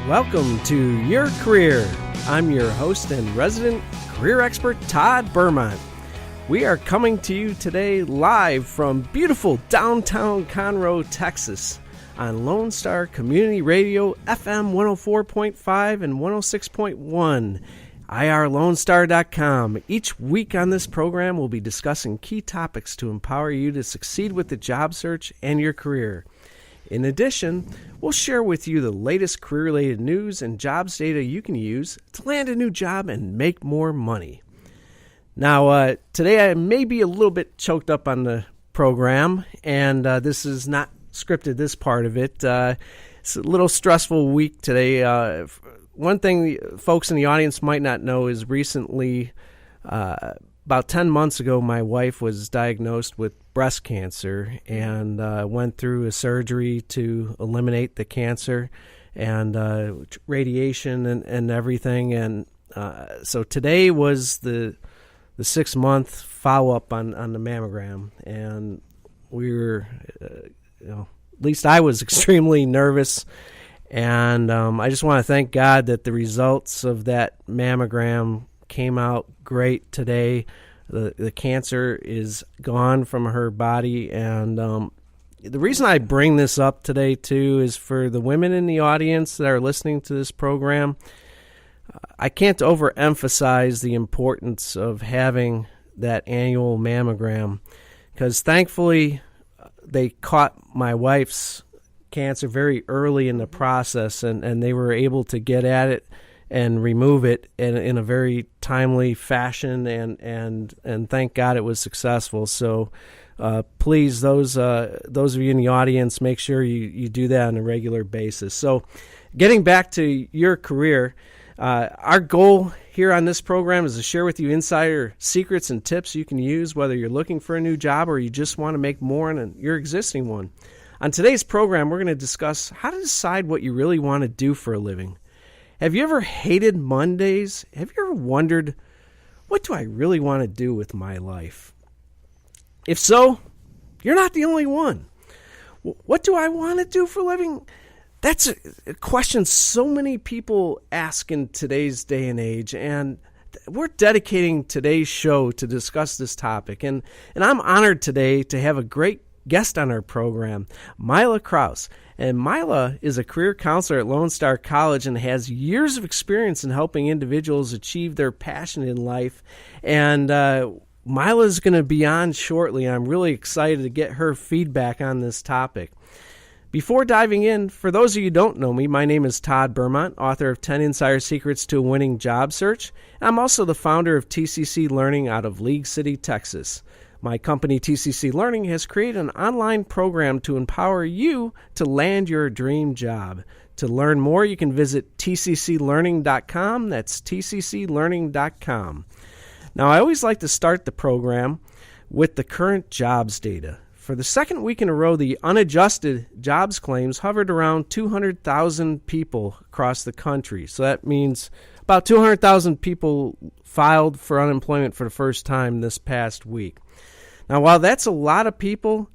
Welcome to Your Career. I'm your host and resident career expert, Todd Bermont. We are coming to you today live from beautiful downtown Conroe, Texas, on Lone Star Community Radio, FM 104.5 and 106.1, irlonestar.com. Each week on this program, we'll be discussing key topics to empower you to succeed with the job search and your career. In addition, we'll share with you the latest career-related news and jobs data you can use to land a new job and make more money. Now, today I may be a little bit choked up on the program, and this is not scripted, this part of it. It's a little stressful week today. One thing folks in the audience might not know is recently, about 10 months ago, my wife was diagnosed with breast cancer and went through a surgery to eliminate the cancer and radiation and everything. And so today was the 6-month follow-up on the mammogram. And we were, at least I was extremely nervous. And I just want to thank God that the results of that mammogram came out great today. The cancer is gone from her body, and the reason I bring this up today too is for the women in the audience that are listening to this program. I can't overemphasize the importance of having that annual mammogram, because thankfully they caught my wife's cancer very early in the process, and they were able to get at it and remove it in a very timely fashion, and thank God it was successful. So please, those of you in the audience, make sure you do that on a regular basis. So getting back to your career, our goal here on this program is to share with you insider secrets and tips you can use whether you're looking for a new job or you just want to make more on your existing one. On today's program, we're going to discuss how to decide what you really want to do for a living. Have you ever hated Mondays? Have you ever wondered, what do I really want to do with my life? If so, you're not the only one. What do I want to do for a living? That's a question so many people ask in today's day and age, and we're dedicating today's show to discuss this topic. And I'm honored today to have a great guest on our program, Myla Crouse. And Myla is a career counselor at Lone Star College and has years of experience in helping individuals achieve their passion in life. And Myla is going to be on shortly. I'm really excited to get her feedback on this topic. Before diving in, for those of you who don't know me, my name is Todd Bermont, author of 10 Insider Secrets to a Winning Job Search. I'm also the founder of TCC Learning out of League City, Texas. My company, TCC Learning, has created an online program to empower you to land your dream job. To learn more, you can visit tcclearning.com. That's tcclearning.com. Now, I always like to start the program with the current jobs data. For the second week in a row, the unadjusted jobs claims hovered around 200,000 people across the country. So that means about 200,000 people filed for unemployment for the first time this past week. Now, while that's a lot of people,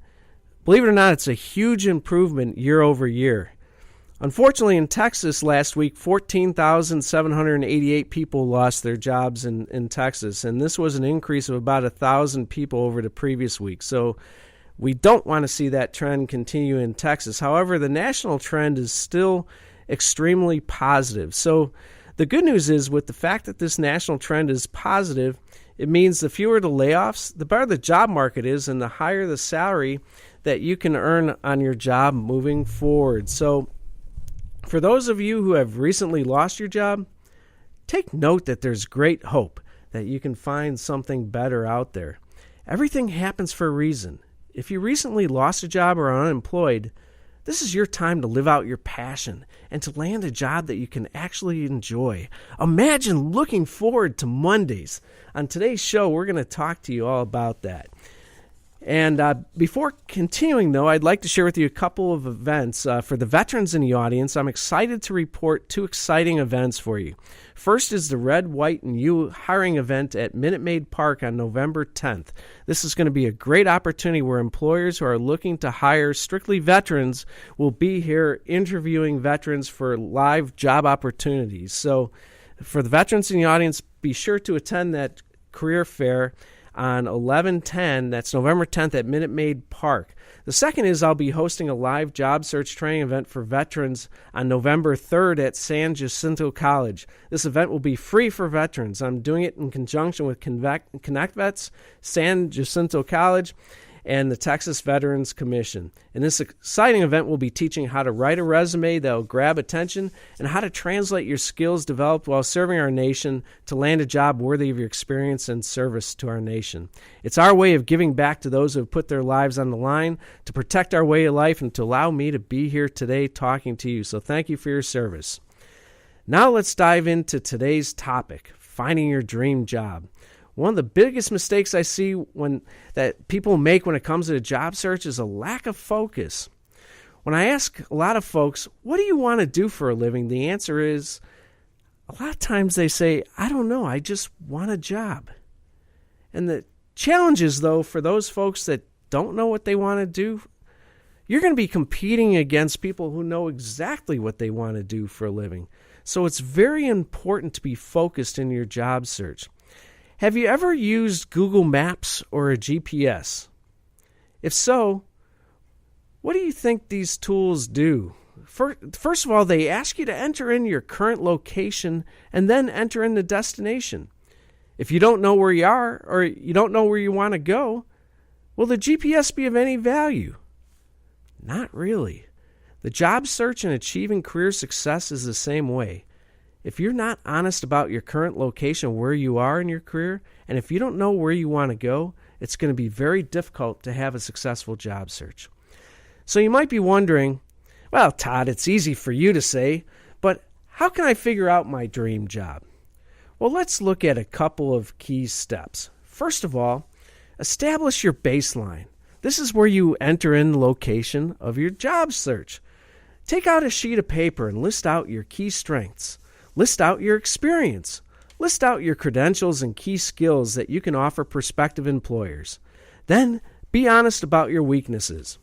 believe it or not, it's a huge improvement year over year. Unfortunately, in Texas last week, 14,788 people lost their jobs in Texas, and this was an increase of about 1,000 people over the previous week. So we don't want to see that trend continue in Texas. However, the national trend is still extremely positive. So the good news is, with the fact that this national trend is positive, it means the fewer the layoffs, the better the job market is, and the higher the salary that you can earn on your job moving forward. So for those of you who have recently lost your job, take note that there's great hope that you can find something better out there. Everything happens for a reason. If you recently lost a job or are unemployed, this is your time to live out your passion and to land a job that you can actually enjoy. Imagine looking forward to Mondays. On today's show, we're going to talk to you all about that. And before continuing, though, I'd like to share with you a couple of events. For the veterans in the audience, I'm excited to report 2 exciting events for you. First is the Red, White, and You hiring event at Minute Maid Park on November 10th. This is going to be a great opportunity where employers who are looking to hire strictly veterans will be here interviewing veterans for live job opportunities. So for the veterans in the audience, be sure to attend that career fair on 11/10, that's November 10th at Minute Maid Park. The second is I'll be hosting a live job search training event for veterans on November 3rd at San Jacinto College. This event will be free for veterans. I'm doing it in conjunction with Connect Vets, San Jacinto College, and the Texas Veterans Commission. In this exciting event, we'll be teaching how to write a resume that will grab attention and how to translate your skills developed while serving our nation to land a job worthy of your experience and service to our nation. It's our way of giving back to those who have put their lives on the line to protect our way of life and to allow me to be here today talking to you. So thank you for your service. Now let's dive into today's topic, finding your dream job. One of the biggest mistakes I see that people make when it comes to a job search is a lack of focus. When I ask a lot of folks, what do you want to do for a living? The answer is, a lot of times they say, I don't know, I just want a job. And the challenge is, though, for those folks that don't know what they want to do, you're going to be competing against people who know exactly what they want to do for a living. So it's very important to be focused in your job search. Have you ever used Google Maps or a GPS? If so, what do you think these tools do? First of all, they ask you to enter in your current location and then enter in the destination. If you don't know where you are or you don't know where you want to go, will the GPS be of any value? Not really. The job search and achieving career success is the same way. If you're not honest about your current location, where you are in your career, and if you don't know where you want to go, it's going to be very difficult to have a successful job search. So you might be wondering, well, Todd, it's easy for you to say, but how can I figure out my dream job? Well, let's look at a couple of key steps. First of all, establish your baseline. This is where you enter in the location of your job search. Take out a sheet of paper and list out your key strengths. List out your experience. List out your credentials and key skills that you can offer prospective employers. Then be honest about your weaknesses.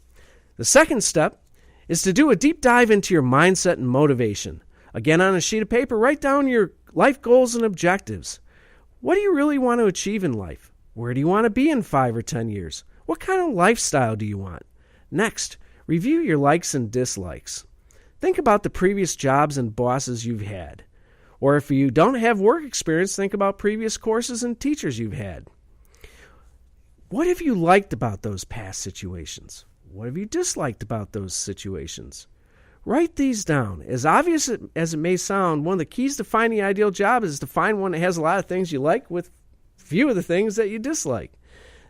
The second step is to do a deep dive into your mindset and motivation. Again, on a sheet of paper, write down your life goals and objectives. What do you really want to achieve in life? Where do you want to be in 5 or 10 years? What kind of lifestyle do you want? Next, review your likes and dislikes. Think about the previous jobs and bosses you've had. Or if you don't have work experience, think about previous courses and teachers you've had. What have you liked about those past situations? What have you disliked about those situations? Write these down. As obvious as it may sound, one of the keys to finding the ideal job is to find one that has a lot of things you like with few of the things that you dislike.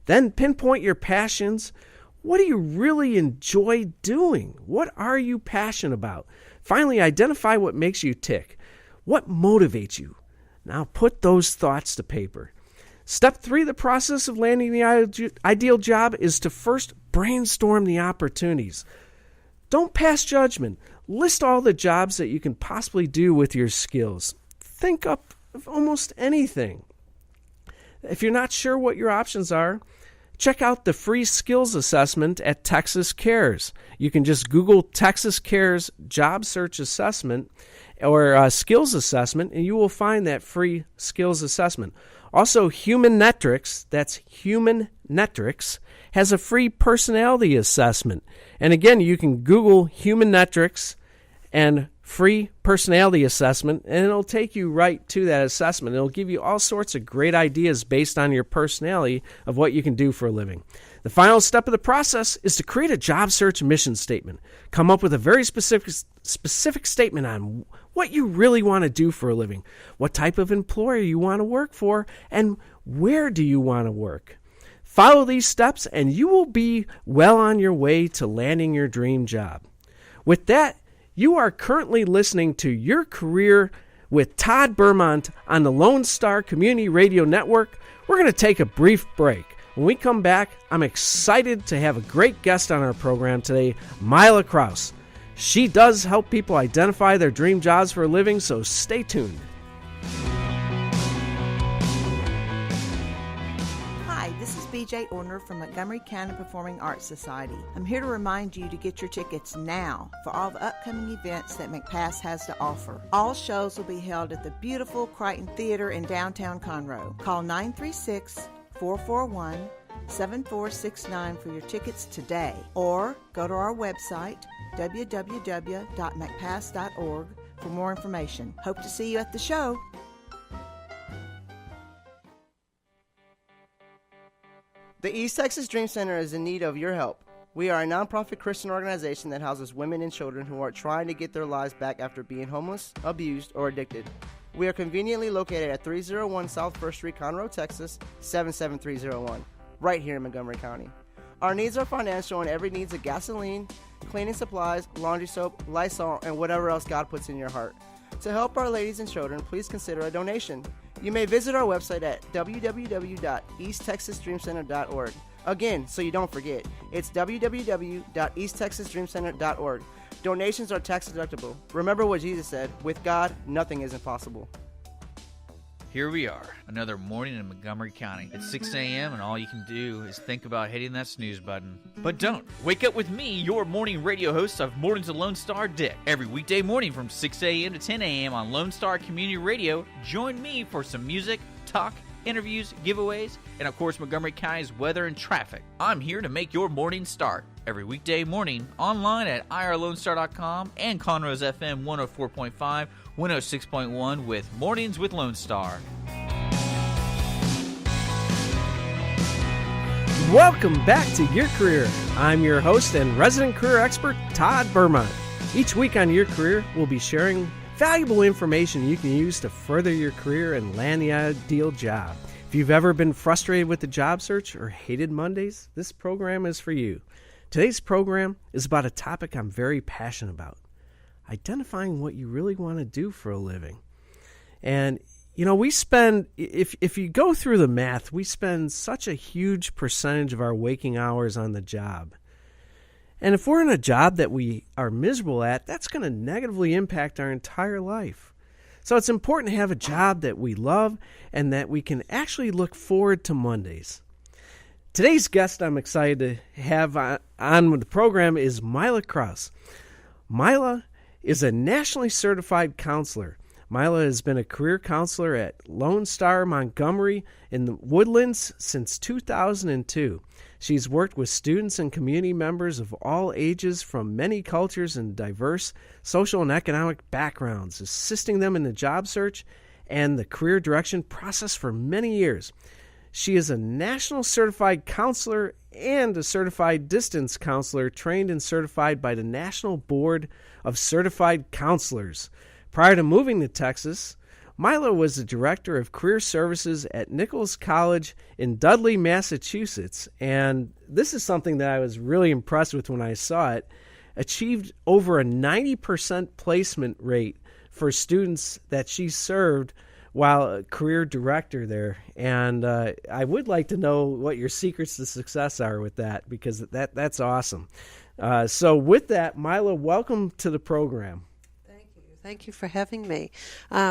Then pinpoint your passions. What do you really enjoy doing? What are you passionate about? Finally, identify what makes you tick. What motivates you? Now put those thoughts to paper. Step 3 of the process of landing the ideal job is to first brainstorm the opportunities. Don't pass judgment. List all the jobs that you can possibly do with your skills. Think up of almost anything. If you're not sure what your options are, check out the free skills assessment at Texas Cares. You can just Google Texas Cares Job Search Assessment or Skills Assessment, and you will find that free skills assessment. Also, Humanmetrics, that's Humanmetrics, has a free personality assessment. And again, you can Google Humanmetrics and free personality assessment, and it'll take you right to that assessment. It'll give you all sorts of great ideas based on your personality of what you can do for a living. The final step of the process is to create a job search mission statement. Come up with a very specific statement on what you really want to do for a living, what type of employer you want to work for, and where do you want to work. Follow these steps, and you will be well on your way to landing your dream job. With that, you are currently listening to Your Career with Todd Bermont on the Lone Star Community Radio Network. We're going to take a brief break. When we come back, I'm excited to have a great guest on our program today, Myla Crouse. She does help people identify their dream jobs for a living, so stay tuned. Hi, this is BJ Orner from Montgomery County Performing Arts Society. I'm here to remind you to get your tickets now for all the upcoming events that McPass has to offer. All shows will be held at the beautiful Crichton Theater in downtown Conroe. Call 936-441-7469 for your tickets today, or go to our website, www.macpass.org, for more information. Hope to see you at the show. The East Texas Dream Center is in need of your help. We are a nonprofit Christian organization that houses women and children who are trying to get their lives back after being homeless, abused, or addicted. We are conveniently located at 301 South 1st Street, Conroe, Texas, 77301, right here in Montgomery County. Our needs are financial, and every needs of gasoline, cleaning supplies, laundry soap, Lysol, and whatever else God puts in your heart. To help our ladies and children, please consider a donation. You may visit our website at www.easttexasdreamcenter.org. Again, so you don't forget, it's www.easttexasdreamcenter.org. Donations are tax deductible. Remember what Jesus said, with God, nothing is impossible. Here we are, another morning in Montgomery County. It's 6 a.m. and all you can do is think about hitting that snooze button. But don't. Wake up with me, your morning radio host of Mornings with Lone Star, Dick. Every weekday morning from 6 a.m. to 10 a.m. on Lone Star Community Radio, join me for some music, talk, interviews, giveaways, and of course Montgomery County's weather and traffic. I'm here to make your morning start. Every weekday morning, online at irlonestar.com and Conroe's FM 104.5, 106.1 with Mornings with Lone Star. Welcome back to Your Career. I'm your host and resident career expert, Todd Bermont. Each week on Your Career, we'll be sharing valuable information you can use to further your career and land the ideal job. If you've ever been frustrated with the job search or hated Mondays, this program is for you. Today's program is about a topic I'm very passionate about: identifying what you really want to do for a living. And, you know, we spend, if you go through the math, we spend such a huge percentage of our waking hours on the job. And if we're in a job that we are miserable at, that's going to negatively impact our entire life. So it's important to have a job that we love and that we can actually look forward to Mondays. Today's guest I'm excited to have on the program is Myla Crouse. Myla is a nationally certified counselor. Myla has been a career counselor at Lone Star Montgomery in the Woodlands since 2002. She's worked with students and community members of all ages from many cultures and diverse social and economic backgrounds, assisting them in the job search and the career direction process for many years. She is a national certified counselor and a certified distance counselor trained and certified by the National Board of Certified Counselors. Prior to moving to Texas, Myla was the director of career services at Nichols College in Dudley, Massachusetts. And this is something that I was really impressed with when I saw it. Achieved over a 90% placement rate for students that she served while a career director there. And I would like to know what your secrets to success are with that, because that's awesome. So with that, Myla, welcome to the program. Thank you for having me.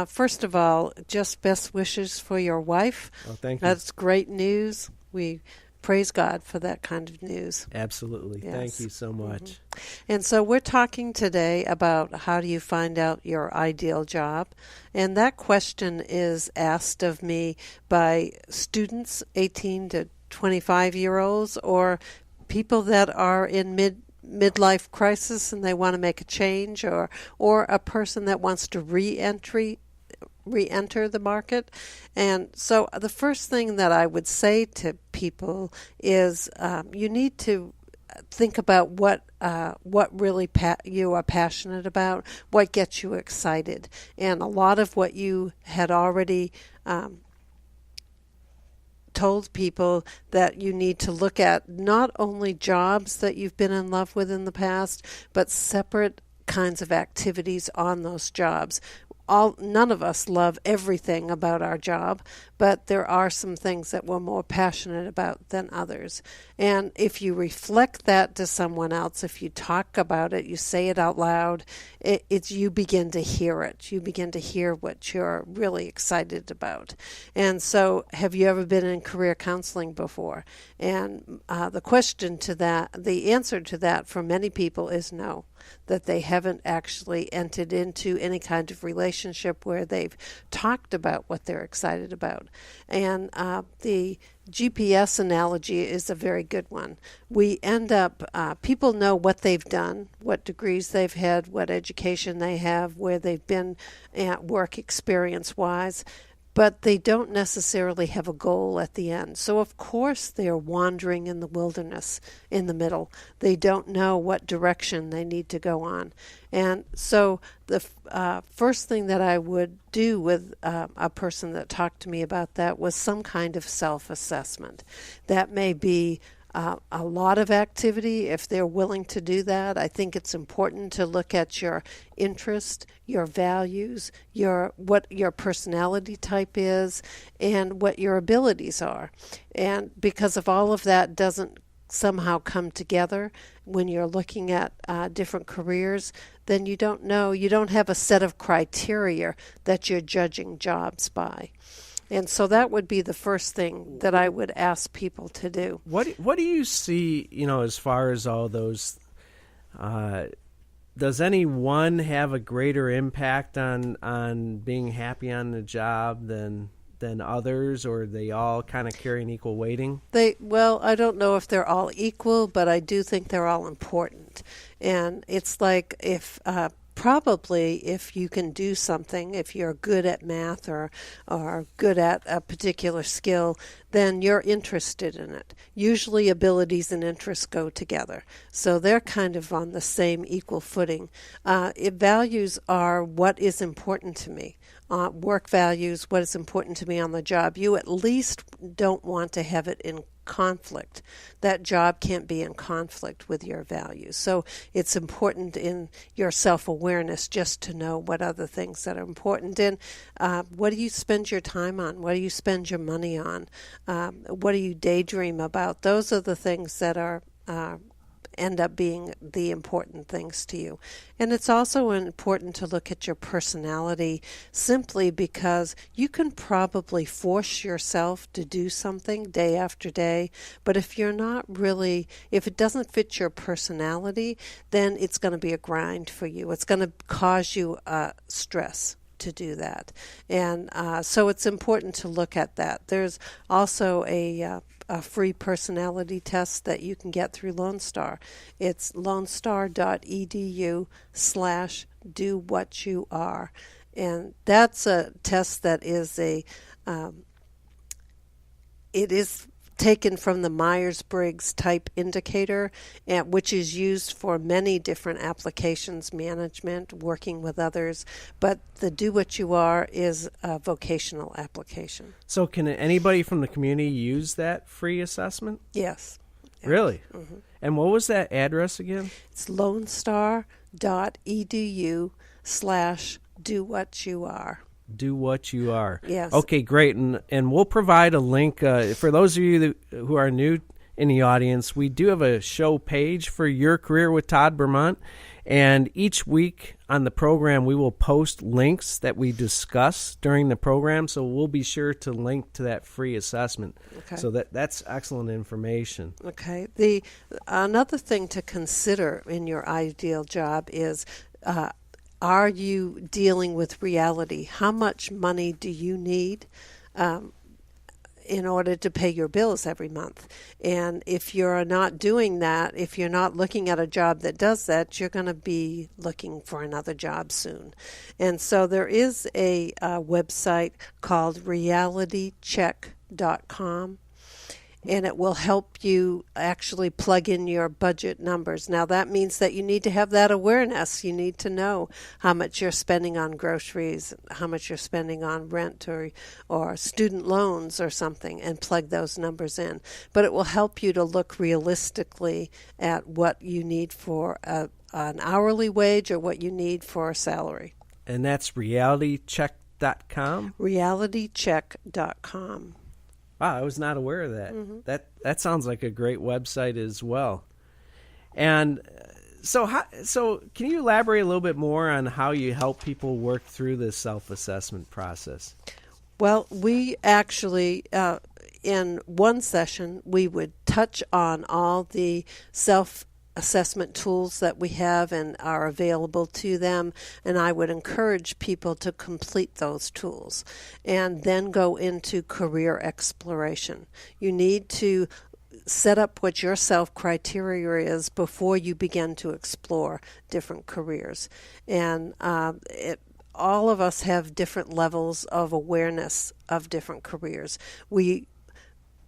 First of all, just best wishes for your wife. Oh, thank you. That's great news. We praise God for that kind of news. Absolutely. Yes. Thank you so much. Mm-hmm. And so we're talking today about how do you find out your ideal job. And that question is asked of me by students, 18 to 25-year-olds, or people that are in midlife crisis and they want to make a change, or a person that wants to re-enter the market. And so the first thing that I would say to people is you need to think about what really you are passionate about, what gets you excited. And a lot of what you had already told people that you need to look at not only jobs that you've been in love with in the past, but separate kinds of activities on those jobs. none of us love everything about our job, but there are some things that we're more passionate about than others. And if you reflect that to someone else, if you talk about it, you say it out loud, you begin to hear it. You begin to hear what you're really excited about. And so, have you ever been in career counseling before? And the answer to that for many people is no, that they haven't actually entered into any kind of relationship where they've talked about what they're excited about. And the GPS analogy is a very good one. We end up, people know what they've done, what degrees they've had, what education they have, where they've been at work experience-wise, but they don't necessarily have a goal at the end. So, of course, they're wandering in the wilderness in the middle. They don't know what direction they need to go on. And so the first thing that I would do with a person that talked to me about that was some kind of self-assessment. That may be a lot of activity if they're willing to do that. I think it's important to look at your interest, your values, what your personality type is, and what your abilities are. And because if all of that doesn't somehow come together when you're looking at different careers, then you don't have a set of criteria that you're judging jobs by. And so that would be the first thing that I would ask people to do. What do you see, as far as all those, does any one have a greater impact on being happy on the job than others, or are they all kind of carry an equal weighting? I don't know if they're all equal, but I do think they're all important. And it's like probably if you can do something, if you're good at math or good at a particular skill, then you're interested in it. Usually abilities and interests go together. So they're kind of on the same equal footing. Values are what is important to me. Work values, what is important to me on the job. You at least don't want to have it in conflict. That job can't be in conflict with your values. So it's important in your self-awareness just to know what other things that are important. And what do you spend your time on? What do you spend your money on? What do you daydream about? Those are the things that are end up being the important things to you. And it's also important to look at your personality, simply because you can probably force yourself to do something day after day, but if it doesn't fit your personality, then it's going to be a grind for you. It's going to cause you stress to do that. And so it's important to look at that. There's also a free personality test that you can get through Lone Star. It's lonestar.edu/do-what-you-are. And that's a test that is it is taken from the Myers-Briggs type indicator, which is used for many different applications, management, working with others, but the Do What You Are is a vocational application. So can anybody from the community use that free assessment? Yes. Really? Mm-hmm. And what was that address again? It's lonestar.edu/do-what-you-are. Do what you are. Yes. Okay, great. And we'll provide a link. For those of you who are new in the audience, we do have a show page for Your Career with Todd Bermont. And each week on the program, we will post links that we discuss during the program. So we'll be sure to link to that free assessment. Okay. So that's excellent information. Okay. Another thing to consider in your ideal job is are you dealing with reality? How much money do you need in order to pay your bills every month? And if you're not doing that, if you're not looking at a job that does that, you're going to be looking for another job soon. And so there is a website called realitycheck.com. And it will help you actually plug in your budget numbers. Now, that means that you need to have that awareness. You need to know how much you're spending on groceries, how much you're spending on rent or student loans or something, and plug those numbers in. But it will help you to look realistically at what you need for an hourly wage or what you need for a salary. And that's realitycheck.com? realitycheck.com. Wow, I was not aware of that. That sounds like a great website as well. And so can you elaborate a little bit more on how you help people work through this self-assessment process? Well, we actually, in one session, we would touch on all the self-assessment tools that we have and are available to them, and I would encourage people to complete those tools and then go into career exploration. You need to set up what your self-criteria is before you begin to explore different careers. And all of us have different levels of awareness of different careers.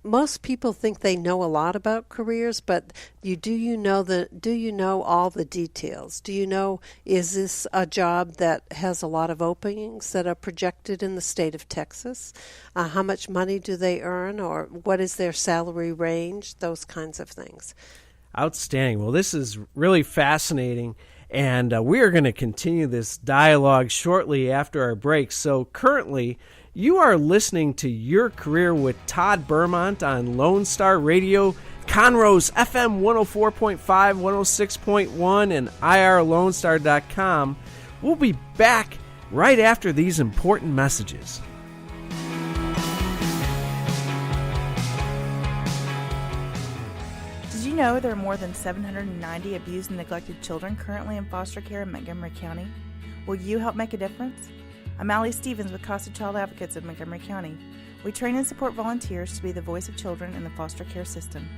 Most people think they know a lot about careers, but do you know all the details? Do you know, is this a job that has a lot of openings that are projected in the state of Texas? How much money do they earn, or what is their salary range? Those kinds of things. Outstanding. Well, this is really fascinating, and we are going to continue this dialogue shortly after our break. So currently, you are listening to Your Career with Todd Bermont on Lone Star Radio, Conroe's FM 104.5, 106.1, and irlonestar.com. We'll be back right after these important messages. Did you know there are more than 790 abused and neglected children currently in foster care in Montgomery County? Will you help make a difference? I'm Allie Stevens with Casa Child Advocates of Montgomery County. We train and support volunteers to be the voice of children in the foster care system.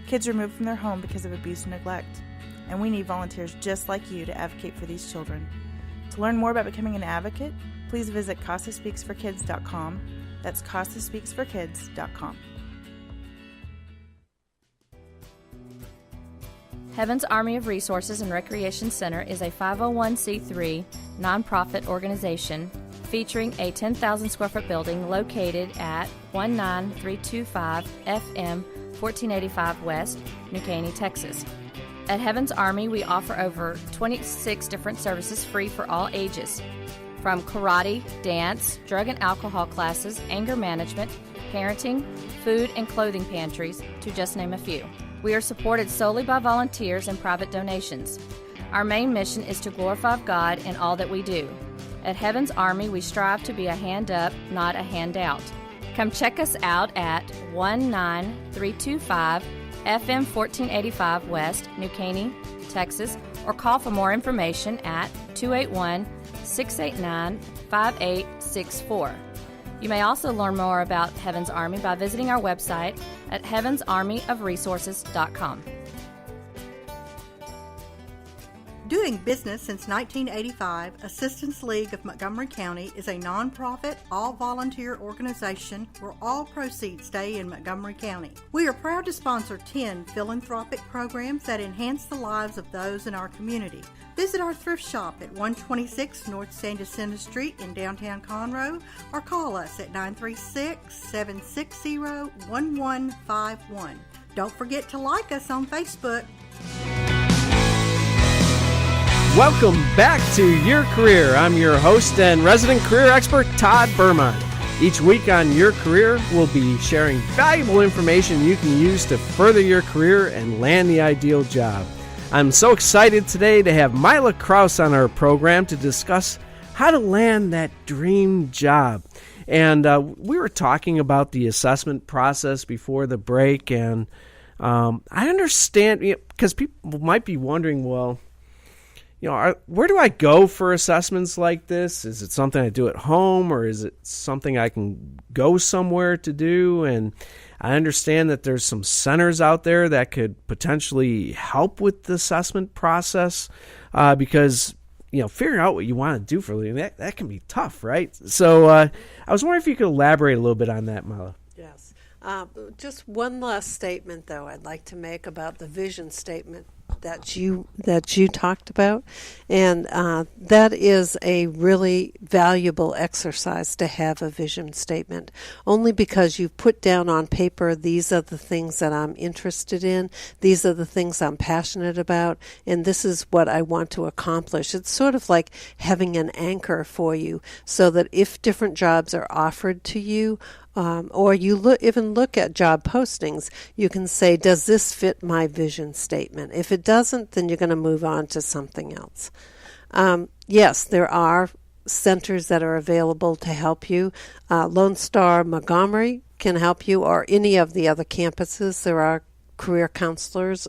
Kids removed from their home because of abuse and neglect, and we need volunteers just like you to advocate for these children. To learn more about becoming an advocate, please visit CasaSpeaksForKids.com. That's CasaSpeaksForKids.com. Heaven's Army of Resources and Recreation Center is a 501c3 nonprofit organization featuring a 10,000 square foot building located at 19325 FM 1485 West, New Caney, Texas. At Heaven's Army, we offer over 26 different services free for all ages, from karate, dance, drug and alcohol classes, anger management, parenting, food and clothing pantries, to just name a few. We are supported solely by volunteers and private donations. Our main mission is to glorify God in all that we do. At Heaven's Army, we strive to be a hand up, not a handout. Come check us out at 19325 FM 1485 West, New Caney, Texas, or call for more information at 281-689-5864. You may also learn more about Heaven's Army by visiting our website at heavensarmyofresources.com. Doing business since 1985, Assistance League of Montgomery County is a nonprofit, all-volunteer organization where all proceeds stay in Montgomery County. We are proud to sponsor 10 philanthropic programs that enhance the lives of those in our community. Visit our thrift shop at 126 North San Jacinto Street in downtown Conroe, or call us at 936-760-1151. Don't forget to like us on Facebook. Welcome back to Your Career. I'm your host and resident career expert, Todd Bermont. Each week on Your Career, we'll be sharing valuable information you can use to further your career and land the ideal job. I'm so excited today to have Myla Crouse on our program to discuss how to land that dream job. And we were talking about the assessment process before the break, and I understand, because people might be wondering, well, where do I go for assessments like this? Is it something I do at home, or is it something I can go somewhere to do? And I understand that there's some centers out there that could potentially help with the assessment process, because figuring out what you want to do for a living, that can be tough, right? So I was wondering if you could elaborate a little bit on that, Myla. Yes. Just one last statement, though, I'd like to make about the vision statement that you talked about, and that is a really valuable exercise to have a vision statement, only because you've put down on paper, these are the things that I'm interested in, these are the things I'm passionate about, and this is what I want to accomplish. It's sort of like having an anchor for you, so that if different jobs are offered to you, or you even look at job postings, you can say, does this fit my vision statement? If it doesn't, then you're going to move on to something else. Yes, there are centers that are available to help you. Lone Star Montgomery can help you, or any of the other campuses. There are career counselors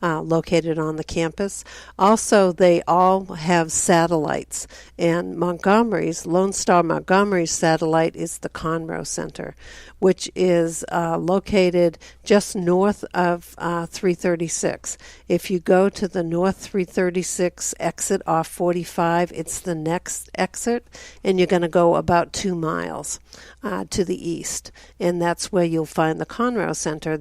located on the campus. Also, they all have satellites, and Lone Star Montgomery's satellite is the Conroe Center, which is located just north of 336. If you go to the North 336 exit off 45, it's the next exit, and you're going to go about 2 miles to the east, and that's where you'll find the Conroe Center.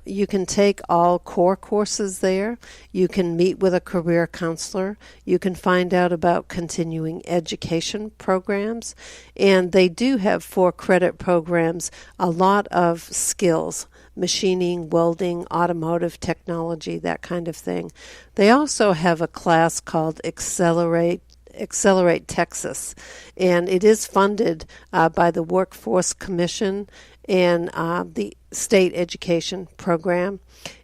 You can take all core courses there. You can meet with a career counselor. You can find out about continuing education programs, and they do have 4-credit programs, a lot of skills, machining, welding, automotive technology, that kind of thing. They also have a class called Accelerate Texas, and it is funded by the Workforce Commission and the state education program,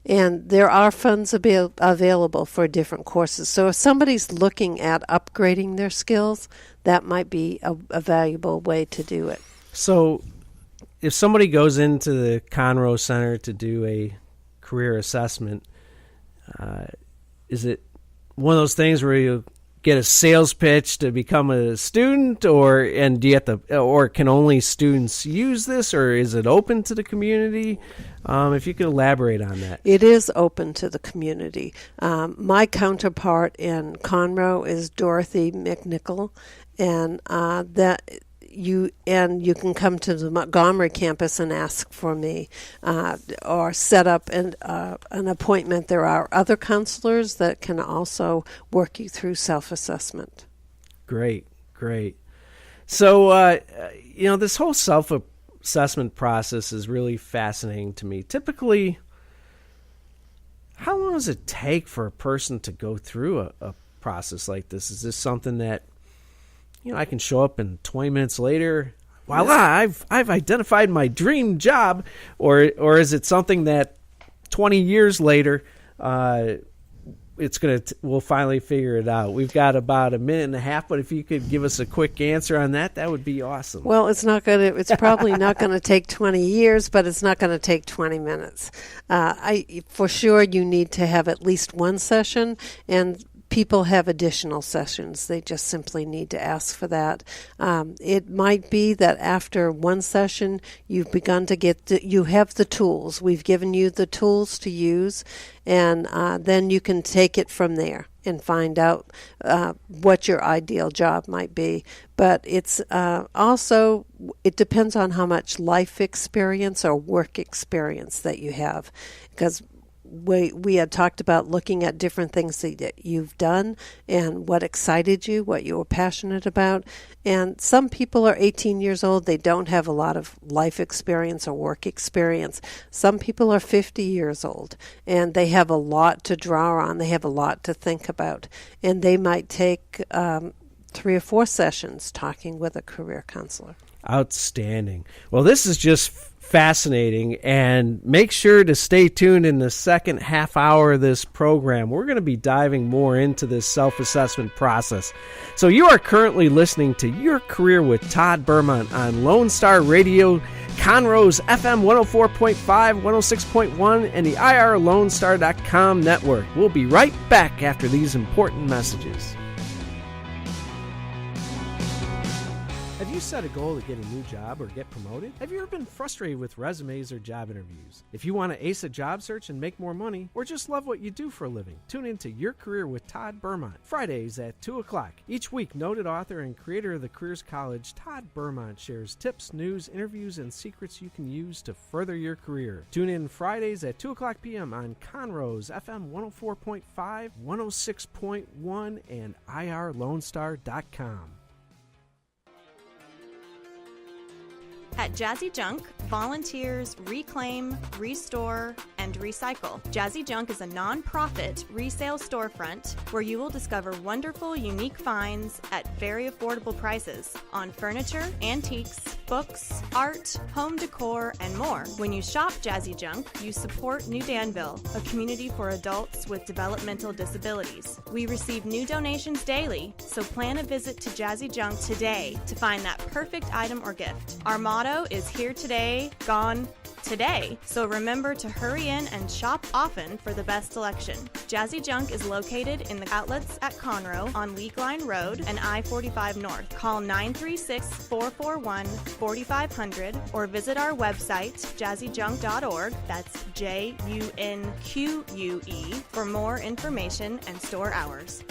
and there are funds available for different courses. So if somebody's looking at upgrading their skills, that might be a valuable way to do it. So if somebody goes into the Conroe Center to do a career assessment, is it one of those things where you get a sales pitch to become a student, or can only students use this, or is it open to the community? If you could elaborate on that. It is open to the community. My counterpart in Conroe is Dorothy McNichol, and you can come to the Montgomery campus and ask for me, or set up an appointment. There are other counselors that can also work you through self-assessment. Great. So, this whole self-assessment process is really fascinating to me. Typically, how long does it take for a person to go through a process like this? Is this something that I can show up and 20 minutes later, voila, I've identified my dream job, or is it something that 20 years later, we'll finally figure it out? We've got about a minute and a half, but if you could give us a quick answer on that, that would be awesome. Well, it's probably not going to take 20 years, but it's not going to take 20 minutes. For sure, you need to have at least one session, and people have additional sessions. They just simply need to ask for that. It might be that after one session, you've begun to you have the tools. We've given you the tools to use, and then you can take it from there and find out what your ideal job might be. But it's also, it depends on how much life experience or work experience that you have, because we had talked about looking at different things that you've done and what excited you, what you were passionate about. And some people are 18 years old. They don't have a lot of life experience or work experience. Some people are 50 years old, and they have a lot to draw on. They have a lot to think about. And they might take 3 or 4 sessions talking with a career counselor. Outstanding. Well, this is just fascinating, and make sure to stay tuned in the second half hour of this program. We're going to be diving more into this self-assessment process. So you are currently listening to Your Career with Todd Bermont on Lone Star Radio, Conroe's FM 104.5, 106.1, and the IRLoneStar.com network. We'll be right back after these important messages. Have you set a goal to get a new job or get promoted? Have you ever been frustrated with resumes or job interviews? If you want to ace a job search and make more money, or just love what you do for a living, tune into Your Career with Todd Bermont, Fridays at 2 o'clock. Each week, noted author and creator of the Careers College, Todd Bermont shares tips, news, interviews, and secrets you can use to further your career. Tune in Fridays at 2 o'clock p.m. on Conroe's FM 104.5, 106.1, and IRLoneStar.com. At Jazzy Junk, volunteers reclaim, restore, and recycle. Jazzy Junk is a non-profit resale storefront where you will discover wonderful, unique finds at very affordable prices on furniture, antiques, books, art, home decor, and more. When you shop Jazzy Junk, you support New Danville, a community for adults with developmental disabilities. We receive new donations daily, so plan a visit to Jazzy Junk today to find that perfect item or gift. Our motto is here today, gone today. So remember to hurry in and shop often for the best selection. Jazzy Junk is located in the outlets at Conroe on Weekline Road and I-45 North. Call 936-441-4500 or visit our website, jazzyjunk.org. That's JUNQUE for more information and store hours.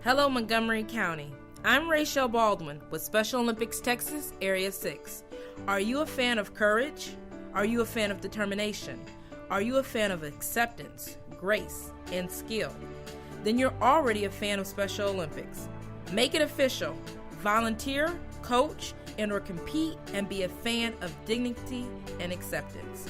Hello, Montgomery County. I'm Rachel Baldwin with Special Olympics Texas Area 6. Are you a fan of courage? Are you a fan of determination? Are you a fan of acceptance, grace, and skill? Then you're already a fan of Special Olympics. Make it official. Volunteer, coach, and/or compete and be a fan of dignity and acceptance.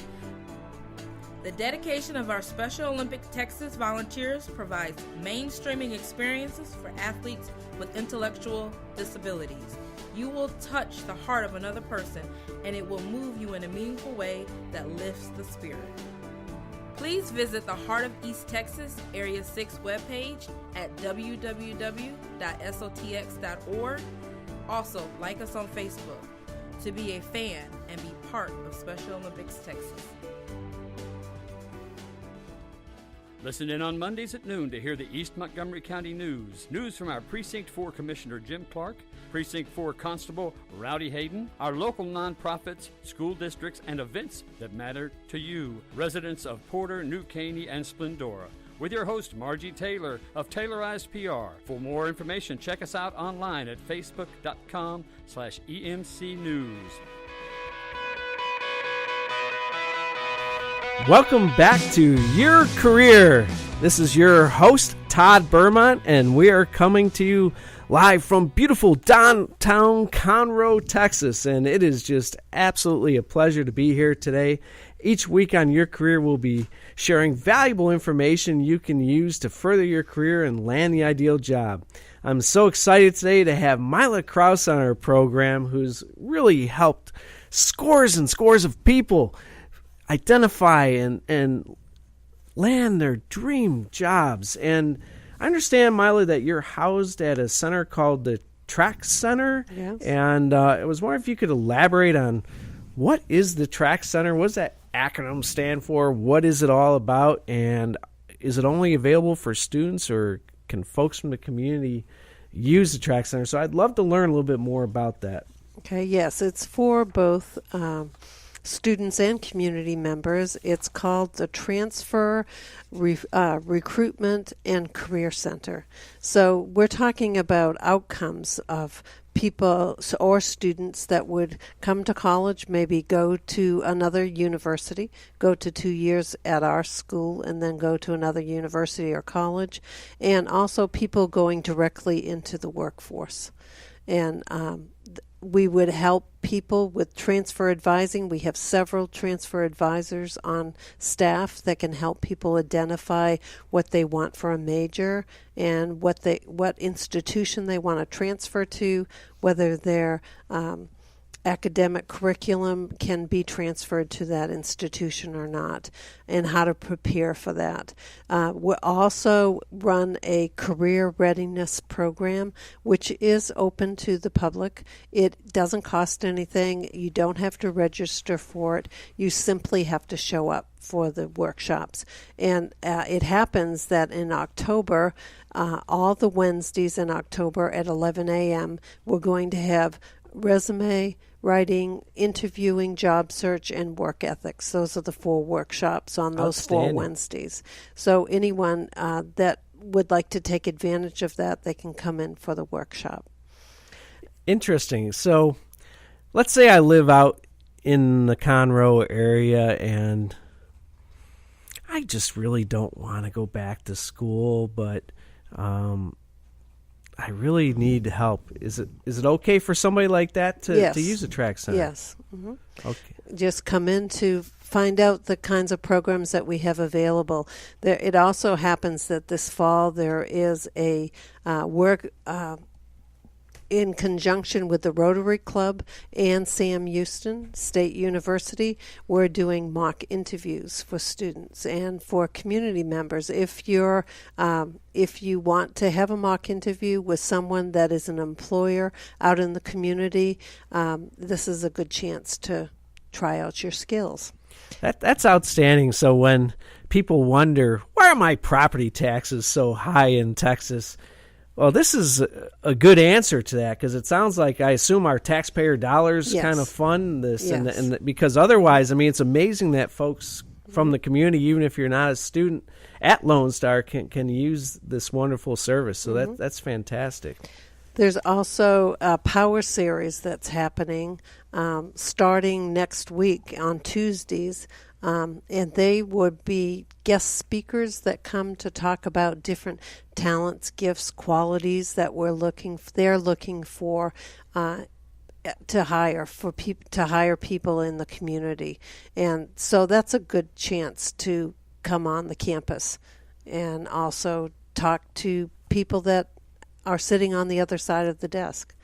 The dedication of our Special Olympics Texas volunteers provides mainstreaming experiences for athletes with intellectual disabilities. You will touch the heart of another person, and it will move you in a meaningful way that lifts the spirit. Please visit the Heart of East Texas Area 6 webpage at www.sotx.org. Also, like us on Facebook to be a fan and be part of Special Olympics Texas. Listen in on Mondays at noon to hear the East Montgomery County news. News from our Precinct 4 Commissioner Jim Clark, Precinct 4 Constable Rowdy Hayden, our local nonprofits, school districts, and events that matter to you, residents of Porter, New Caney, and Splendora. With your host, Margie Taylor of Taylorized PR. For more information, check us out online at facebook.com/EMC News. Welcome back to Your Career. This is your host, Todd Bermont, and we are coming to you live from beautiful downtown Conroe, Texas, and it is just absolutely a pleasure to be here today. Each week on Your Career, we'll be sharing valuable information you can use to further your career and land the ideal job. I'm so excited today to have Myla Crouse on our program, who's really helped scores and scores of people identify and land their dream jobs. And I understand, Myla, that you're housed at a center called the Track Center. Yes. And I was wondering if you could elaborate on what is the Track Center? What does that acronym stand for? What is it all about? And is it only available for students, or can folks from the community use the Track Center? So I'd love to learn a little bit more about that. Okay, yes, it's for both students and community members. It's called the Transfer Recruitment and Career Center. So we're talking about outcomes of people or students that would come to college, maybe go to another university, go to 2 years at our school, and then go to another university or college, and also people going directly into the workforce. And we would help people with transfer advising. We have several transfer advisors on staff that can help people identify what they want for a major and what institution they want to transfer to, whether they're academic curriculum can be transferred to that institution or not, and how to prepare for that. We also run a career readiness program, which is open to the public. It doesn't cost anything. You don't have to register for it. You simply have to show up for the workshops. And it happens that in October, all the Wednesdays in October at 11 a.m., we're going to have resume writing, interviewing, job search, and work ethics. Those are the 4 workshops on those 4 Wednesdays. So anyone that would like to take advantage of that, they can come in for the workshop. Interesting. So let's say I live out in the Conroe area and I just really don't want to go back to school, but I really need help. Is it okay for somebody like that to use a track center? Yes. Mm-hmm. Okay. Just come in to find out the kinds of programs that we have available. It also happens that this fall there is a work in conjunction with the Rotary Club and Sam Houston State University. We're doing mock interviews for students and for community members. If you want to have a mock interview with someone that is an employer out in the community, this is a good chance to try out your skills. That's outstanding. So when people wonder, why are my property taxes so high in Texas? Well, this is a good answer to that, because it sounds like, I assume, our taxpayer dollars kind of fund this. Yes. And because otherwise, I mean, it's amazing that folks from the community, even if you're not a student at Lone Star, can use this wonderful service. So that's fantastic. There's also a power series that's happening starting next week on Tuesdays. And they would be guest speakers that come to talk about different talents, gifts, qualities that they're looking for to hire people in the community. And so that's a good chance to come on the campus and also talk to people that are sitting on the other side of the desk.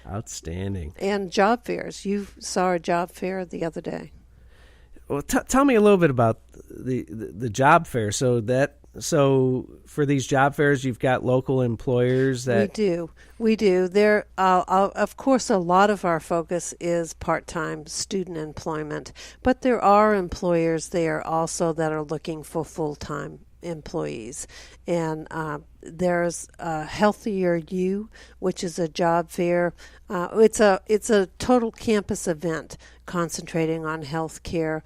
Outstanding. And job fairs. You saw a job fair the other day. Well, tell me a little bit about the job fair. So for these job fairs, you've got local employers that we do. There, of course, a lot of our focus is part-time student employment, but there are employers there also that are looking for full-time employees. And there's Healthier You, which is a job fair. It's a total campus event concentrating on healthcare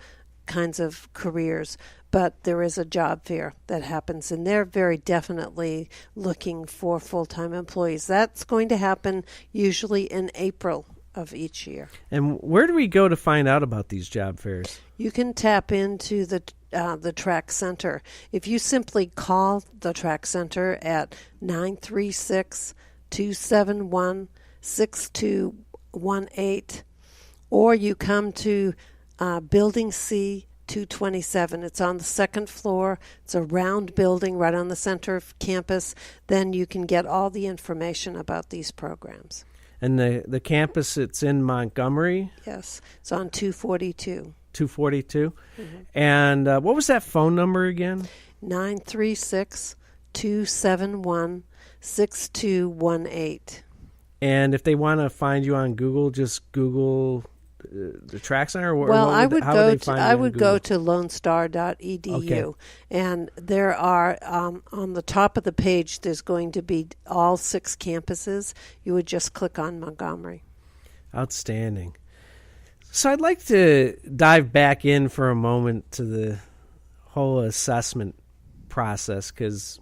kinds of careers, but there is a job fair that happens, and they're very definitely looking for full-time employees. That's going to happen usually in April of each year. And where do we go to find out about these job fairs? You can tap into the Track Center. If you simply call the Track Center at 936-271-6218, or you come to Building C 227. It's on the second floor. It's a round building right on the center of campus. Then you can get all the information about these programs. And the campus, it's in Montgomery? Yes, it's on 242. 242? Mm-hmm. And what was that phone number again? 936-271-6218. And if they want to find you on Google, just Google the Track Center? Well, I would go to lonestar.edu, okay. And there are on the top of the page, there's going to be all 6 campuses. You would just click on Montgomery. Outstanding. So I'd like to dive back in for a moment to the whole assessment process, because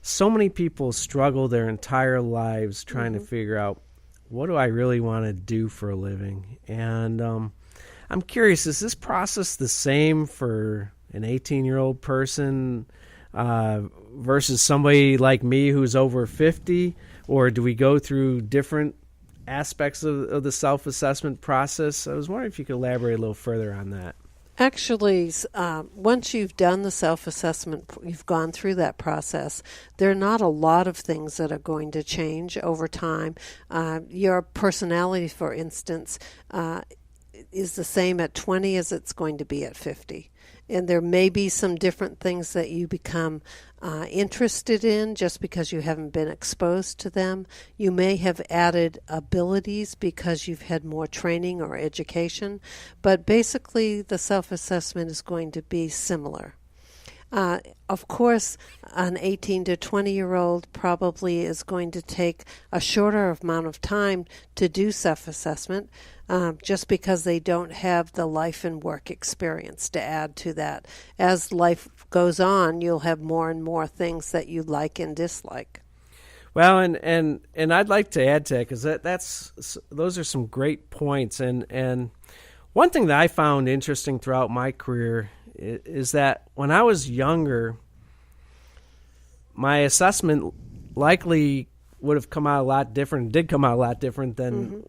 so many people struggle their entire lives trying to figure out, what do I really want to do for a living? And I'm curious, is this process the same for an 18-year-old person versus somebody like me who's over 50? Or do we go through different aspects of the self-assessment process? I was wondering if you could elaborate a little further on that. Actually, once you've done the self-assessment, you've gone through that process, there are not a lot of things that are going to change over time. Your personality, for instance, is the same at 20 as it's going to be at 50. And there may be some different things that you become interested in just because you haven't been exposed to them. You may have added abilities because you've had more training or education. But basically, the self-assessment is going to be similar. Of course, an 18 to 20-year-old probably is going to take a shorter amount of time to do self-assessment just because they don't have the life and work experience to add to that. As life goes on, you'll have more and more things that you like and dislike. Well, and I'd like to add to that because those are some great points. And one thing that I found interesting throughout my career is that when I was younger, my assessment likely would have come out a lot different, did come out a lot different than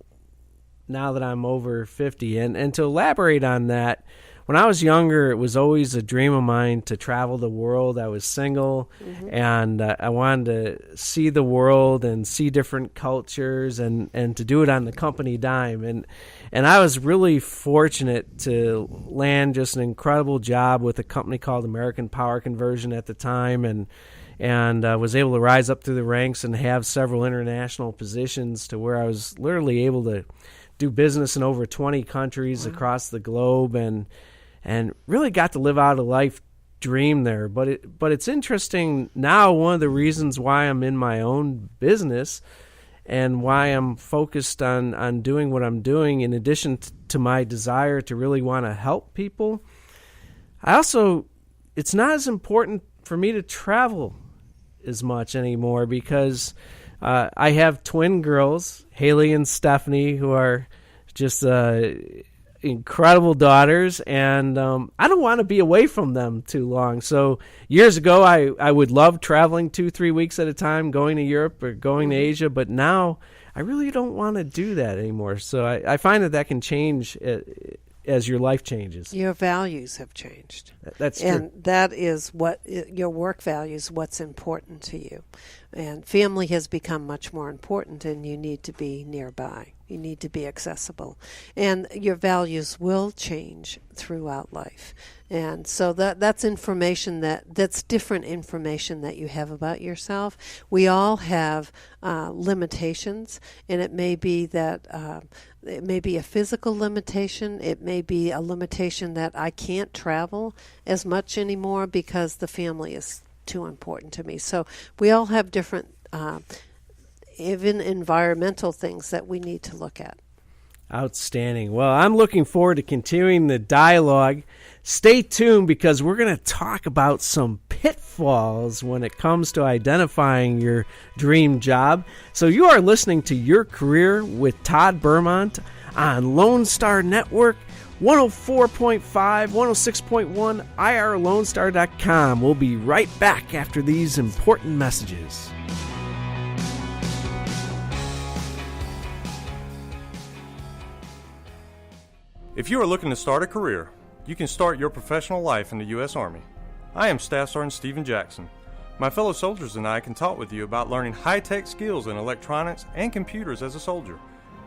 now that I'm over 50. And to elaborate on that, when I was younger, it was always a dream of mine to travel the world. I was single, and I wanted to see the world and see different cultures and to do it on the company dime. And I was really fortunate to land just an incredible job with a company called American Power Conversion at the time, and was able to rise up through the ranks and have several international positions to where I was literally able to do business in over 20 countries across the globe, and really got to live out a life dream there. But it's interesting now. One of the reasons why I'm in my own business and why I'm focused on doing what I'm doing, in addition to my desire to really want to help people, it's not as important for me to travel as much anymore because I have twin girls, Haley and Stephanie, who are just incredible daughters, and I don't want to be away from them too long. So years ago, I would love traveling 2-3 weeks at a time, going to Europe or going to Asia, but now I really don't want to do that anymore. So I find that can change as your life changes. Your values have changed. That's true. And that is what your work values, what's important to you. And family has become much more important, and you need to be nearby. You need to be accessible. And your values will change throughout life. And so that's information that's different information that you have about yourself. We all have limitations, and it may be that it may be a physical limitation. It may be a limitation that I can't travel as much anymore because the family is too important to me. So we all have different, even environmental things that we need to look at. Outstanding. Well, I'm looking forward to continuing the dialogue. Stay tuned because we're going to talk about some pitfalls when it comes to identifying your dream job. So you are listening to Your Career with Todd Bermont on Lone Star Network, 104.5, 106.1, irlonestar.com. We'll be right back after these important messages. If you are looking to start a career, you can start your professional life in the U.S. Army. I am Staff Sergeant Stephen Jackson. My fellow soldiers and I can talk with you about learning high-tech skills in electronics and computers as a soldier.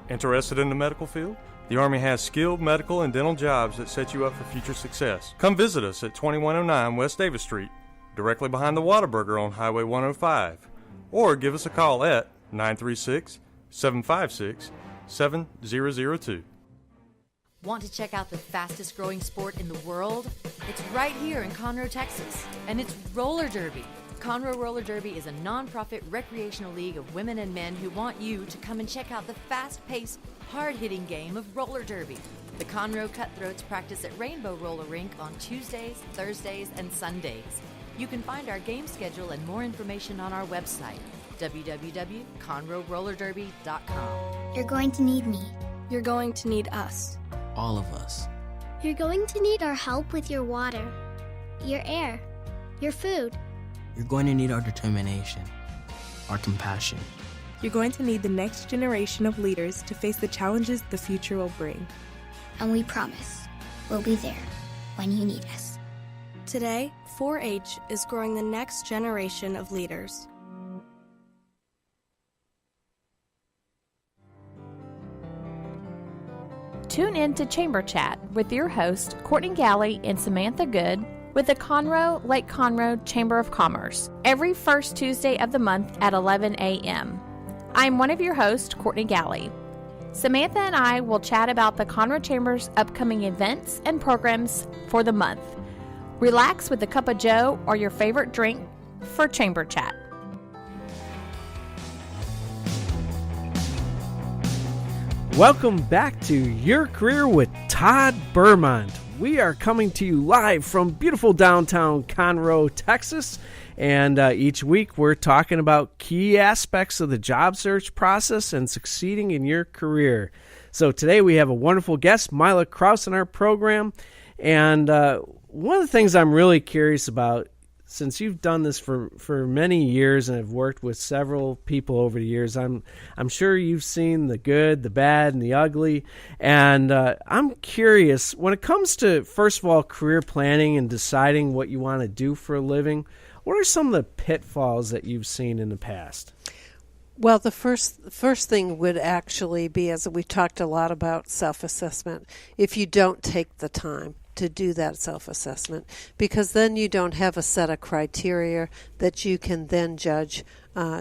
Interested in the medical field? The Army has skilled medical and dental jobs that set you up for future success. Come visit us at 2109 West Davis Street, directly behind the Whataburger on Highway 105, or give us a call at 936-756-7002. Want to check out the fastest growing sport in the world? It's right here in Conroe, Texas, and it's roller derby. Conroe Roller Derby is a non-profit recreational league of women and men who want you to come and check out the fast-paced, hard-hitting game of roller derby. The Conroe Cutthroats practice at Rainbow Roller Rink on Tuesdays, Thursdays, and Sundays. You can find our game schedule and more information on our website, www.conroerollerderby.com. You're going to need me. You're going to need us. All of us. You're going to need our help with your water, your air, your food. You're going to need our determination, our compassion. You're going to need the next generation of leaders to face the challenges the future will bring. And we promise, we'll be there. when you need us. Today, 4-H is growing the next generation of leaders. Tune in to Chamber Chat with your host, Courtney Galley and Samantha Good, with the Conroe Lake Conroe Chamber of Commerce, every first Tuesday of the month at 11 a.m. I'm one of your hosts, Courtney Galley. Samantha and I will chat about the Conroe Chamber's upcoming events and programs for the month. Relax with a cup of joe or your favorite drink for Chamber Chat. Welcome back to Your Career with Todd Bermont. We are coming to you live from beautiful downtown Conroe, Texas. And each week we're talking about key aspects of the job search process and succeeding in your career. So today we have a wonderful guest, Myla Crouse, in our program. And one of the things I'm really curious about, since you've done this for many years and have worked with several people over the years, I'm sure you've seen the good, the bad, and the ugly. And I'm curious, when it comes to, first of all, career planning and deciding what you want to do for a living, what are some of the pitfalls that you've seen in the past? Well, the first thing would actually be, as we talked a lot about self-assessment, if you don't take the time to do that self-assessment, because then you don't have a set of criteria that you can then judge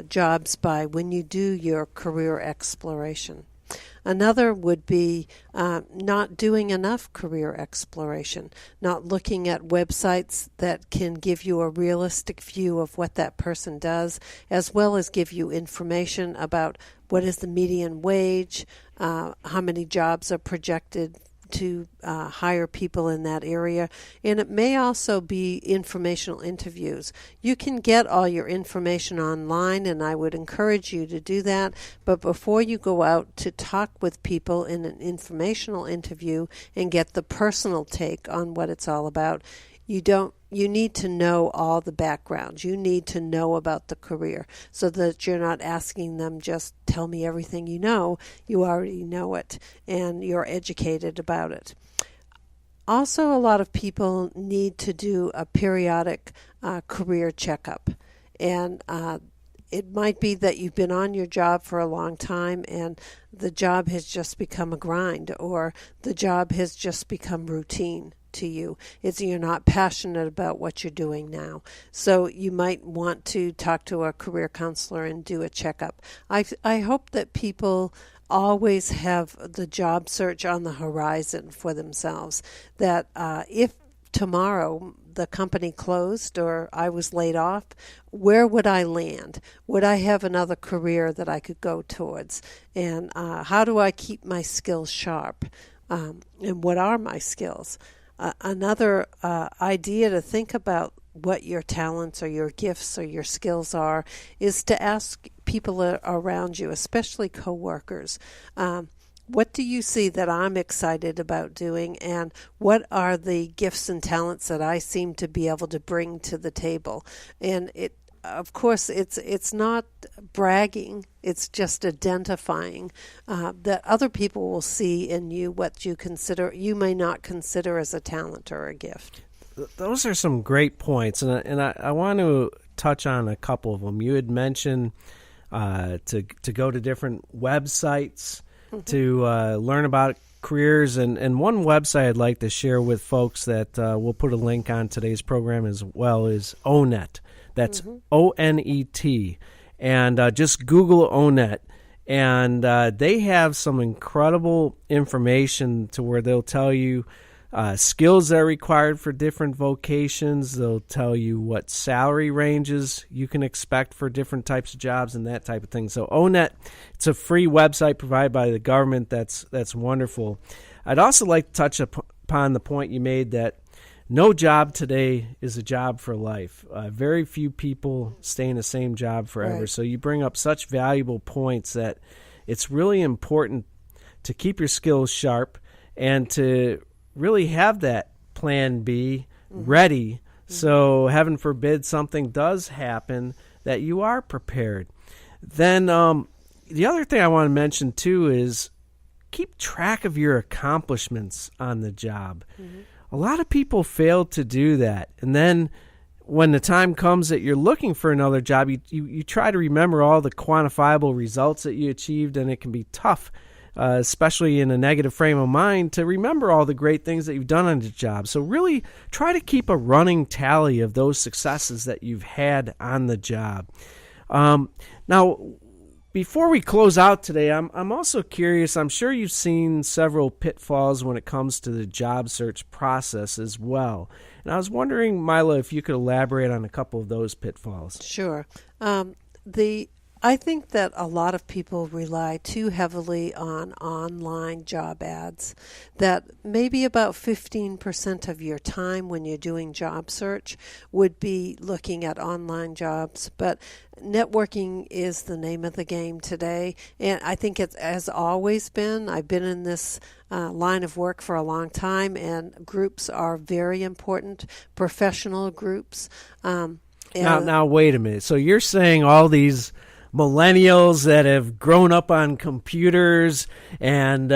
jobs by when you do your career exploration. Another would be not doing enough career exploration, not looking at websites that can give you a realistic view of what that person does, as well as give you information about what is the median wage, how many jobs are projected to hire people in that area. And it may also be informational interviews. You can get all your information online, and I would encourage you to do that. But before you go out to talk with people in an informational interview and get the personal take on what it's all about, you need to know all the background. You need to know about the career so that you're not asking them just tell me everything you know. You already know it and you're educated about it. Also, a lot of people need to do a periodic career checkup. And it might be that you've been on your job for a long time and the job has just become a grind, or the job has just become routine to you. You're not passionate about what you're doing now. So you might want to talk to a career counselor and do a checkup. I hope that people always have the job search on the horizon for themselves, that if tomorrow the company closed or I was laid off, where would I land? Would I have another career that I could go towards? And how do I keep my skills sharp? And what are my skills? Another idea to think about what your talents or your gifts or your skills are is to ask people around you, especially coworkers, what do you see that I'm excited about doing, and what are the gifts and talents that I seem to be able to bring to the table? And of course, it's not bragging. It's just identifying that other people will see in you what you may not consider as a talent or a gift. Those are some great points, and I want to touch on a couple of them. You had mentioned to go to different websites to learn about careers, and one website I'd like to share with folks that we'll put a link on today's program as well is ONET. That's ONET. And just Google ONET. And they have some incredible information to where they'll tell you skills that are required for different vocations. They'll tell you what salary ranges you can expect for different types of jobs and that type of thing. So ONET, it's a free website provided by the government. That's wonderful. I'd also like to touch upon the point you made that no job today is a job for life. Very few people stay in the same job forever. Right. So you bring up such valuable points that it's really important to keep your skills sharp and to really have that plan B ready. So heaven forbid something does happen, that you are prepared. Then the other thing I want to mention too is keep track of your accomplishments on the job. a lot of people fail to do that. And then when the time comes that you're looking for another job, you try to remember all the quantifiable results that you achieved, and it can be tough, especially in a negative frame of mind, to remember all the great things that you've done on the job. So really try to keep a running tally of those successes that you've had on the job. Now, before we close out today, I'm also curious. I'm sure you've seen several pitfalls when it comes to the job search process as well. And I was wondering, Myla, if you could elaborate on a couple of those pitfalls. Sure. I think that a lot of people rely too heavily on online job ads, that maybe about 15% of your time when you're doing job search would be looking at online jobs. But networking is the name of the game today, and I think it has always been. I've been in this line of work for a long time, and groups are very important, professional groups. Now, wait a minute. So you're saying all these millennials that have grown up on computers and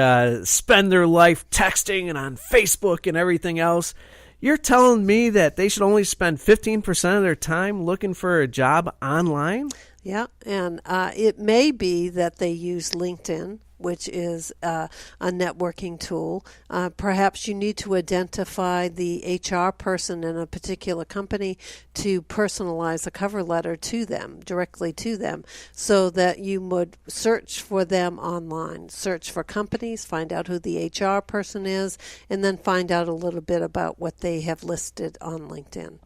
spend their life texting and on Facebook and everything else, you're telling me that they should only spend 15% of their time looking for a job online? Yeah, and it may be that they use LinkedIn, which is a networking tool. Perhaps you need to identify the HR person in a particular company to personalize a cover letter to them, directly to them, so that you would search for them online. Search for companies, find out who the HR person is, and then find out a little bit about what they have listed on LinkedIn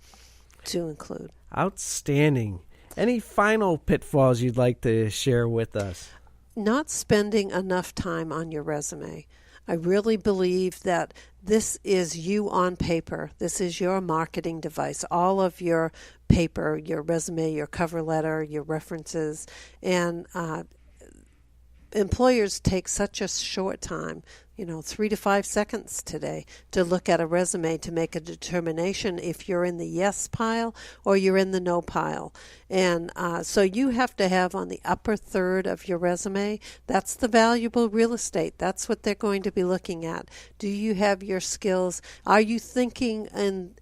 to include. Outstanding. Any final pitfalls you'd like to share with us? Not spending enough time on your resume. I really believe that this is you on paper. This is your marketing device. All of your paper, your resume, your cover letter, your references, and employers take such a short time, 3 to 5 seconds today, to look at a resume to make a determination if you're in the yes pile or you're in the no pile. And so you have to have on the upper third of your resume, that's the valuable real estate. That's what they're going to be looking at. Do you have your skills? Are you thinking in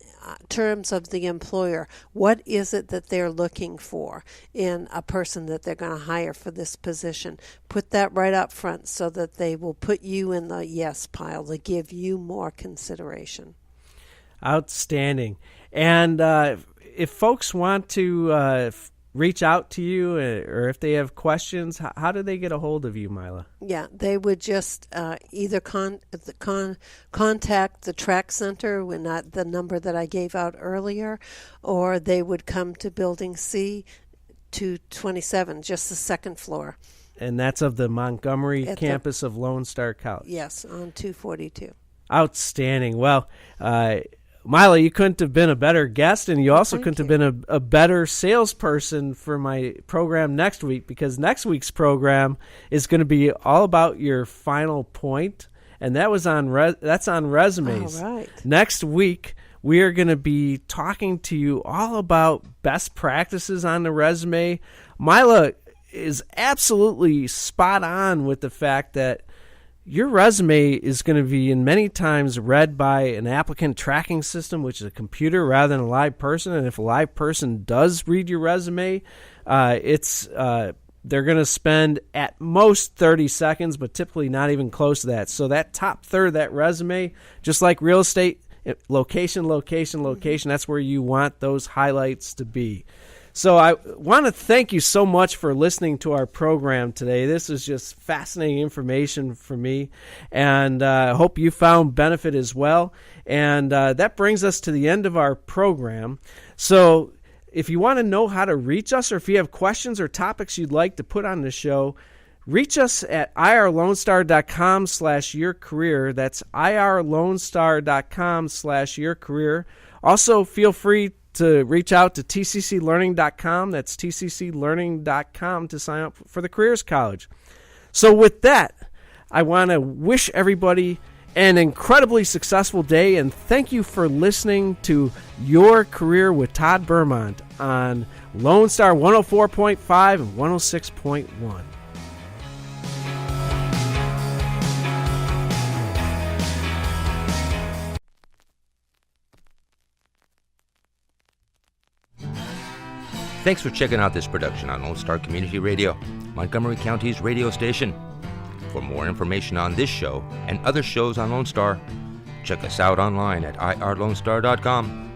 terms of the employer? What is it that they're looking for in a person that they're going to hire for this position? Put that right up front so that they will put you in the yes pile to give you more consideration. Outstanding. And if folks want to reach out to you or if they have questions, how do they get a hold of you, Myla? Yeah, they would just either contact the Track Center, not the number that I gave out earlier, or they would come to Building C 227, just the second floor. And that's of the Montgomery campus of Lone Star College. Yes, on 242. Outstanding. Well, Myla, you couldn't have been a better guest, and you also couldn't have been a better salesperson for my program next week, because next week's program is going to be all about your final point, and that was that's on resumes. All right. Next week, we are going to be talking to you all about best practices on the resume. Myla is absolutely spot on with the fact that your resume is going to be in many times read by an applicant tracking system, which is a computer rather than a live person. And if a live person does read your resume, they're going to spend at most 30 seconds, but typically not even close to that. So that top third of that resume, just like real estate, location, that's where you want those highlights to be. So I want to thank you so much for listening to our program today. This is just fascinating information for me, and I hope you found benefit as well. And that brings us to the end of our program. So if you want to know how to reach us, or if you have questions or topics you'd like to put on the show, reach us at irlonestar.com/yourcareer. That's irlonestar.com/yourcareer. Also, feel free to reach out to tcclearning.com. That's tcclearning.com to sign up for the Careers College. So with that, I want to wish everybody an incredibly successful day, and thank you for listening to Your Career with Todd Bermont on Lone Star 104.5 and 106.1. Thanks for checking out this production on Lone Star Community Radio, Montgomery County's radio station. For more information on this show and other shows on Lone Star, check us out online at irlonestar.com.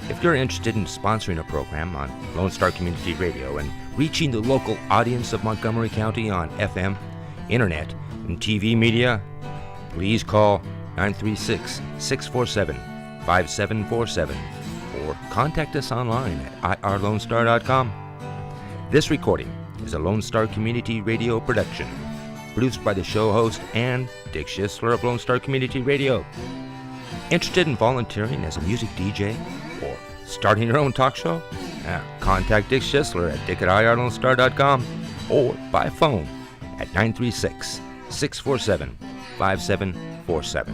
If you're interested in sponsoring a program on Lone Star Community Radio and reaching the local audience of Montgomery County on FM, internet, and TV media, please call 936-647-5747 or contact us online at irlonestar.com. This recording is a Lone Star Community Radio production, produced by the show host and Dick Schissler of Lone Star Community Radio. Interested in volunteering as a music DJ or starting your own talk show? Contact Dick Schissler at dick@irlonestar.com or by phone at 936-647-5747.